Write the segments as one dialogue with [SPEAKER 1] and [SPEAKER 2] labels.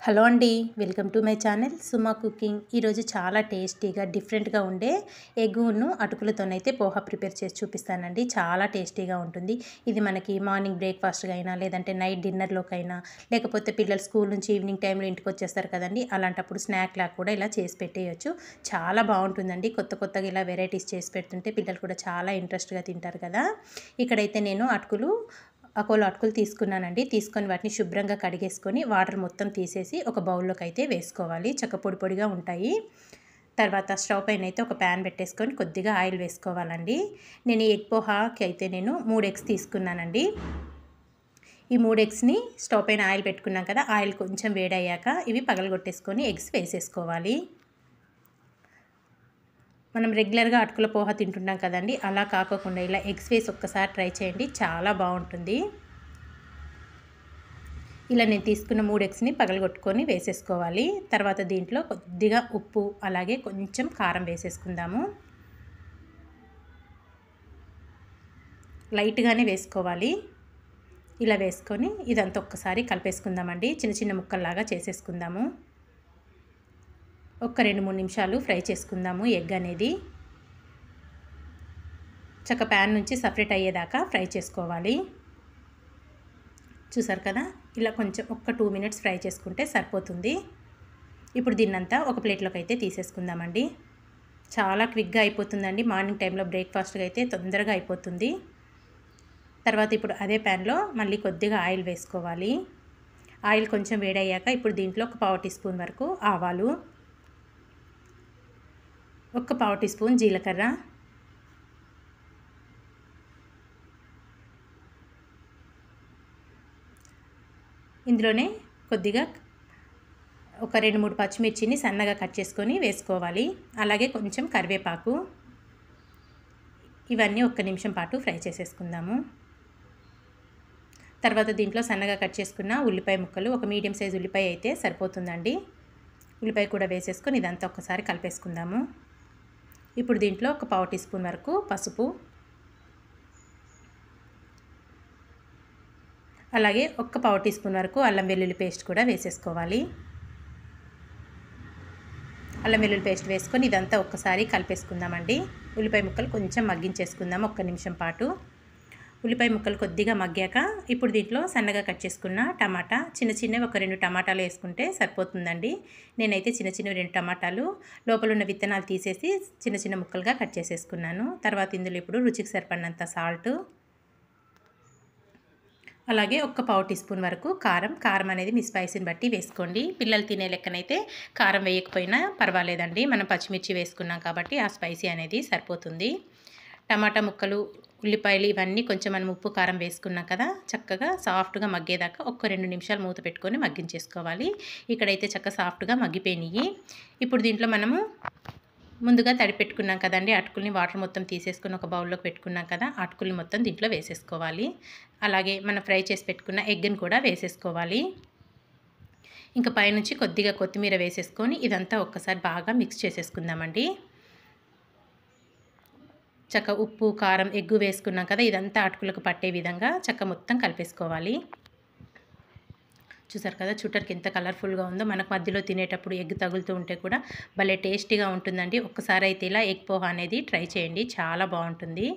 [SPEAKER 1] Hello అండి, welcome to my channel Suma cooking. ఈరోజు చాలా టేస్టీగా డిఫరెంట్గా ఉండే ఎగ్గును అటుకులతోనైతే పోహా ప్రిపేర్ చేసి చూపిస్తానండి. చాలా టేస్టీగా ఉంటుంది. ఇది మనకి మార్నింగ్ బ్రేక్ఫాస్ట్గా అయినా, లేదంటే నైట్ డిన్నర్లోకైనా, లేకపోతే పిల్లలు స్కూల్ నుంచి ఈవినింగ్ టైంలో ఇంటికి వచ్చేస్తారు కదండి, అలాంటప్పుడు స్నాక్ లాగా కూడా ఇలా చేసి పెట్టేయచ్చు. చాలా బాగుంటుందండి. కొత్తగా ఇలా వెరైటీస్ చేసి పెడుతుంటే పిల్లలు కూడా చాలా ఇంట్రెస్ట్గా తింటారు కదా. ఇక్కడైతే నేను అటుకులు తీసుకున్నానండి. తీసుకొని వాటిని శుభ్రంగా కడిగేసుకొని వాటర్ మొత్తం తీసేసి ఒక బౌల్లోకి అయితే వేసుకోవాలి. పొడి పొడిగా ఉంటాయి. తర్వాత స్టవ్ పైన అయితే ఒక ప్యాన్ పెట్టేసుకొని కొద్దిగా ఆయిల్ వేసుకోవాలండి. నేను ఈ ఎగ్ పోహాకి అయితే 3 ఎగ్స్ తీసుకున్నానండి. ఈ 3 ఎగ్స్ని స్టవ్ పైన ఆయిల్ పెట్టుకున్నాం కదా, ఆయిల్ కొంచెం వేడయ్యాక ఇవి పగలగొట్టేసుకొని ఎగ్స్ వేసేసుకోవాలి. మనం రెగ్యులర్గా అటుకుల పోహా తింటున్నాం కదండి, అలా కాకుండా ఇలా ఎగ్స్ వేసి ఒక్కసారి ట్రై చేయండి, చాలా బాగుంటుంది. ఇలా నేను తీసుకున్న 3 ఎగ్స్ని పగలగొట్టుకొని వేసేసుకోవాలి. తర్వాత దీంట్లో కొద్దిగా ఉప్పు, అలాగే కొంచెం కారం వేసేసుకుందాము. లైట్గానే వేసుకోవాలి. ఇలా వేసుకొని ఇదంతా ఒక్కసారి కలిపేసుకుందామండి. చిన్న చిన్న ముక్కల్లాగా చేసేసుకుందాము. ఒక 2-3 నిమిషాలు ఫ్రై చేసుకుందాము ఎగ్ అనేది. ప్యాన్ నుంచి సపరేట్ అయ్యేదాకా ఫ్రై చేసుకోవాలి. చూసారు కదా, ఇలా కొంచెం ఒక 2 మినిట్స్ ఫ్రై చేసుకుంటే సరిపోతుంది. ఇప్పుడు దీన్నంతా ఒక ప్లేట్లోకి అయితే తీసేసుకుందామండి. చాలా క్విక్గా అయిపోతుందండి. మార్నింగ్ టైంలో బ్రేక్ఫాస్ట్గా అయితే తొందరగా అయిపోతుంది. తర్వాత ఇప్పుడు అదే ప్యాన్లో మళ్ళీ కొద్దిగా ఆయిల్ వేసుకోవాలి. ఆయిల్ కొంచెం వేడయ్యాక ఇప్పుడు దీంట్లో ఒక 1/4 టీ స్పూన్ వరకు ఆవాలు, ఒక 1/4 టీ స్పూన్ జీలకర్ర, ఇందులోనే కొద్దిగా ఒక 2-3 పచ్చిమిర్చిని సన్నగా కట్ చేసుకొని వేసుకోవాలి. అలాగే కొంచెం కరివేపాకు. ఇవన్నీ 1 నిమిషం పాటు ఫ్రై చేసేసుకుందాము. తర్వాత దీంట్లో సన్నగా కట్ చేసుకున్న ఉల్లిపాయ ముక్కలు, ఒక మీడియం సైజ్ ఉల్లిపాయ అయితే సరిపోతుందండి. ఉల్లిపాయ కూడా వేసేసుకొని ఇదంతా ఒక్కసారి కలిపేసుకుందాము. ఇప్పుడు దీంట్లో ఒక 1/4 టీ స్పూన్ వరకు పసుపు, అలాగే ఒక 1/4 టీ స్పూన్ వరకు అల్లం వెల్లుల్లి పేస్ట్ కూడా వేసేసుకోవాలి. అల్లం వెల్లుల్లి పేస్ట్ వేసుకొని ఇదంతా ఒక్కసారి కలిపేసుకుందామండి. ఉల్లిపాయ ముక్కలు కొంచెం మగ్గించేసుకుందాము 1 నిమిషం పాటు. ఉల్లిపాయ ముక్కలు కొద్దిగా మగ్గాక ఇప్పుడు దీంట్లో సన్నగా కట్ చేసుకున్న టమాటా, చిన్నవి ఒక 2 టమాటాలు వేసుకుంటే సరిపోతుందండి. నేనైతే చిన్నవి 2 టమాటాలు లోపల ఉన్న విత్తనాలు తీసేసి చిన్న ముక్కలుగా కట్ చేసేసుకున్నాను. తర్వాత ఇందులో ఇప్పుడు రుచికి సరిపడినంత సాల్ట్, అలాగే ఒక 1/4 టీ స్పూన్ వరకు కారం అనేది మీ స్పైసీని బట్టి వేసుకోండి. పిల్లలు తినే లెక్కనైతే కారం వేయకపోయినా పర్వాలేదండి. మనం పచ్చిమిర్చి వేసుకున్నాం కాబట్టి ఆ స్పైసీ అనేది సరిపోతుంది. టమాటా ముక్కలు, ఉల్లిపాయలు ఇవన్నీ కొంచెం మనం ఉప్పు కారం వేసుకున్నాం కదా, చక్కగా సాఫ్ట్గా మగ్గేదాకా ఒక 2 నిమిషాలు మూత పెట్టుకొని మగ్గించేసుకోవాలి. ఇక్కడైతే సాఫ్ట్గా మగ్గిపోయినాయి. ఇప్పుడు దీంట్లో మనము ముందుగా తడిపెట్టుకున్నాం కదండి అటుకుల్ని, వాటర్ మొత్తం తీసేసుకుని ఒక బౌల్లోకి పెట్టుకున్నాం కదా, అటుకుల్ని మొత్తం దీంట్లో వేసేసుకోవాలి. అలాగే మనం ఫ్రై చేసి పెట్టుకున్న ఎగ్ని కూడా వేసేసుకోవాలి. ఇంకా పైనుంచి కొద్దిగా కొత్తిమీర వేసేసుకొని ఇదంతా ఒక్కసారి బాగా మిక్స్ చేసేసుకుందామండి. ఉప్పు, కారం, ఎగ్గు వేసుకున్నాం కదా, ఇదంతా అటుకులకు పట్టే విధంగా మొత్తం కలిపేసుకోవాలి. చూసారు కదా, చూడటానికి ఎంత కలర్ఫుల్గా ఉందో. మనకు మధ్యలో తినేటప్పుడు ఎగ్ తగులుతూ ఉంటే కూడా భలే టేస్టీగా ఉంటుందండి. ఒక్కసారి అయితే ఇలా ఎగ్ పోహా అనేది ట్రై చేయండి, చాలా బాగుంటుంది.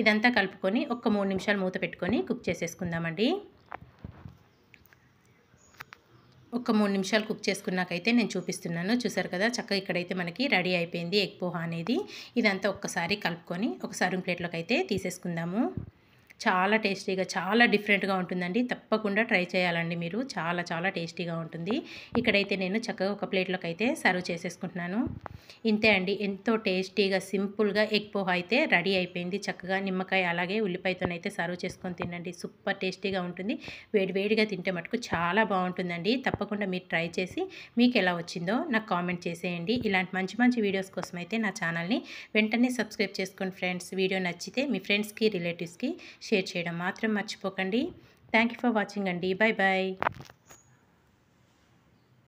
[SPEAKER 1] ఇదంతా కలుపుకొని ఒక 3 నిమిషాలు మూత పెట్టుకొని కుక్ చేసేసుకుందామండి. ఒక 3 నిమిషాలు కుక్ చేసుకున్నాకైతే నేను చూపిస్తున్నాను. చూసారు కదా, ఇక్కడైతే మనకి రెడీ అయిపోయింది ఎగ్ పోహా అనేది. ఇదంతా ఒక్కసారి కలుపుకొని ఒక సర్వింగ్ ప్లేట్లోకి అయితే తీసేసుకుందాము. చాలా టేస్టీగా, చాలా డిఫరెంట్గా ఉంటుందండి. తప్పకుండా ట్రై చేయాలండి మీరు. చాలా టేస్టీగా ఉంటుంది. ఇక్కడైతే నేను చక్కగా ఒక ప్లేట్లోకి అయితే సర్వ్ చేసేసుకుంటున్నాను. ఇంతే అండి, ఎంతో టేస్టీగా సింపుల్గా ఎగ్ పోహా అయితే రెడీ అయిపోయింది. చక్కగా నిమ్మకాయ అలాగే ఉల్లిపాయతోనైతే సర్వ్ చేసుకొని తినండి, సూపర్ టేస్టీగా ఉంటుంది. వేడిగా తింటే మటుకు చాలా బాగుంటుందండి. తప్పకుండా మీరు ట్రై చేసి మీకు ఎలా వచ్చిందో నాకు కామెంట్ చేసేయండి. ఇలాంటి మంచి వీడియోస్ కోసం అయితే నా ఛానల్ని వెంటనే సబ్స్క్రైబ్ చేసుకోండి ఫ్రెండ్స్. వీడియో నచ్చితే మీ ఫ్రెండ్స్కి, రిలేటివ్స్కి షేర్ చేయడం మాత్రం మర్చిపోకండి. థ్యాంక్ యూ ఫర్ వాచింగ్ అండి. బాయ్.